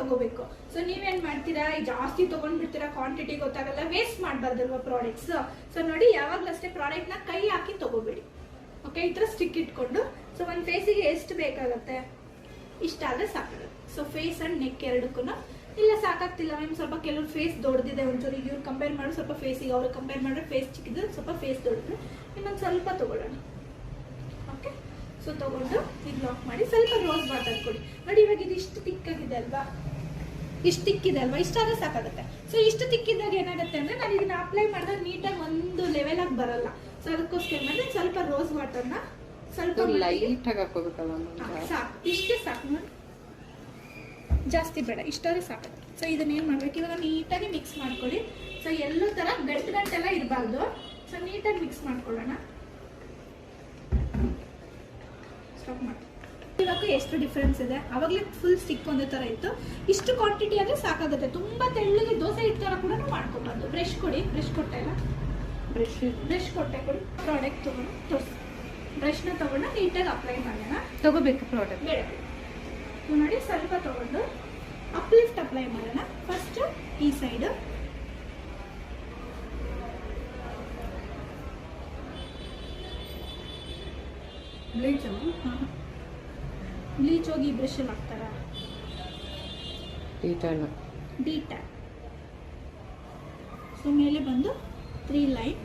ತಗೋಬೇಕು. ಸೊ ನೀವೇನ್ ಮಾಡ್ತೀರಾ, ಜಾಸ್ತಿ ತಗೊಂಡ್ಬಿಡ್ತೀರಾ, ಕ್ವಾಂಟಿಟಿ ಗೊತ್ತಾಗಲ್ಲ, ವೇಸ್ಟ್ ಮಾಡಬಾರ್ದಲ್ವಾ ಪ್ರಾಡಕ್ಟ್ಸ್. ಸೊ ನೋಡಿ, ಯಾವಾಗಲೂ ಅಷ್ಟೇ ಪ್ರಾಡಕ್ಟ್ ನ ಕೈ ಹಾಕಿ ತಗೋಬೇಡಿ. ಓಕೆ, ಈ ತರ ಸ್ಟಿಕ್ ಇಟ್ಕೊಂಡು, ಸೊ ಒಂದು ಫೇಸಿಗೆ ಎಷ್ಟು ಬೇಕಾಗತ್ತೆ ಇಷ್ಟಾದ್ರೆ ಸಾಕಾಗುತ್ತೆ. ಸೊ ಫೇಸ್ ಅಂಡ್ ನೆಕ್ ಎರಡಕ್ಕೂ ಇಲ್ಲ ಸಾಕಾಗ್ತಿಲ್ಲ ಮ್ಯಾಮ್, ಸ್ವಲ್ಪ ಕೆಲವ್ರು ಫೇಸ್ ದೊಡ್ಡದಿದೆ ಒಂಚೂರು, ಇವ್ರು ಕಂಪೇರ್ ಮಾಡಿ ಸ್ವಲ್ಪ ಫೇಸಿಗೆ, ಅವ್ರು ಕಂಪೇರ್ ಮಾಡಿದ್ರೆ ಫೇಸ್ ಚಿಕ್ಕಿದ್ರೆ ಸ್ವಲ್ಪ ಫೇಸ್ ದೊಡ್ಡದು, ಇನ್ನೊಂದು ಸ್ವಲ್ಪ ತಗೊಳ್ಳೋಣ. ಓಕೆ, ಸೊ ತಗೊಂಡು ಇದು ಲಾಕ್ ಮಾಡಿ ಸ್ವಲ್ಪ ರೋಸ್ ವಾಟರ್ ಕೊಡಿ. ನೋಡಿ ಇವಾಗ ಇದು ಇಷ್ಟು ತಿಕ್ಕಾಗಿದೆ ಅಲ್ವಾ, ಇಷ್ಟು ತಿಕ್ಕಿದೆ ಅಲ್ವಾ, ಇಷ್ಟಾದ್ರೆ ಸಾಕಾಗುತ್ತೆ. ಸೊ ಇಷ್ಟು ತಿಕ್ಕಿದಾಗ ಏನಾಗುತ್ತೆ ಅಂದ್ರೆ ನಾನು ಇದನ್ನ ಅಪ್ಲೈ ಮಾಡಿದಾಗ ನೀಟಾಗಿ ಒಂದು ಲೆವೆಲ್ ಆಗಿ ಬರಲ್ಲ. ಸೊ ಅದಕ್ಕೋಸ್ಕರ ಮಾಡಿ ಸ್ವಲ್ಪ ರೋಸ್ ವಾಟರ್ನ ಸ್ವಲ್ಪ ಲೈಟ್ ಆಗಿ ಹಾಕೋಬೇಕಲ್ಲ, ಸಾಕು, ಇಷ್ಟೇ ಸಾಕು ನೋಡಿ, ಜಾಸ್ತಿ ಬೇಡ, ಇಷ್ಟಾದ್ರೆ ಸಾಕು. ಸೊ ಇದನ್ನ ಏನ್ ಮಾಡ್ಬೇಕು, ಇವಾಗ ನೀಟಾಗಿ ಮಿಕ್ಸ್ ಮಾಡ್ಕೊಳ್ಳಿ. ಸೊ ಎಲ್ಲೋ ತರ ಗಂಟೆಲ್ಲ ಇರಬಾರ್ದು. ಸೊ ನೀಟಾಗಿ ಮಿಕ್ಸ್ ಮಾಡ್ಕೊಳ್ಳೋಣ. ಸ್ಟಾಪ್ ಮಾಡಿ. ಇವಾಗ ಎಷ್ಟು ಡಿಫ್ರೆನ್ಸ್ ಇದೆ, ಅವಾಗಲೇ ಫುಲ್ ಸ್ಟಿಕ್ ಒಂದೇ ತರ ಇತ್ತು, ಇಷ್ಟು ಕ್ವಾಂಟಿಟಿ ಆದ್ರೆ ಸಾಕಾಗುತ್ತೆ. ತುಂಬಾ ತೆಳ್ಳಗೆ ದೋಸೆ ಇಡ್ತಾರ ಕೂಡ ಮಾಡ್ಕೊಬಾರ್ದು. ಬ್ರಷ್ ಕೊಡಿ, ಬ್ರಷ್ ಕೊಟ್ಟೆ ಇಲ್ಲ, ಬ್ರಷ್ ಕೊಟ್ಟೆ ಕೊಡಿ. ಪ್ರಾಡಕ್ಟ್ ತಗೊಂಡು ತೋರಿಸಿ, ಬ್ರಷ್ನ ತಗೊಂಡು ನೀಟಾಗಿ ಅಪ್ಲೈ ಮಾಡೋಣ. ತಗೋಬೇಕು ಪ್ರಾಡಕ್ಟ್ ಬೇಡ, ನೋಡಿ ಸ್ವಲ್ಪ ತಗೊಂಡು ಅಪ್ಲಿಫ್ಟ್ ಅಪ್ಲೈ ಮಾಡೋಣ. ಫಸ್ಟ್ ಈ ಸೈಡ್, ಬ್ಲೀಚ್ ಹೋಗಿ ಬ್ರಷ್ ಅಲ್ಲಿ ಹಾಕ್ತಾರ, ಡಿಟ್ಯಾನ್. ಸೊ ಮೇಲೆ ಬಂದು 3 ಲೈನ್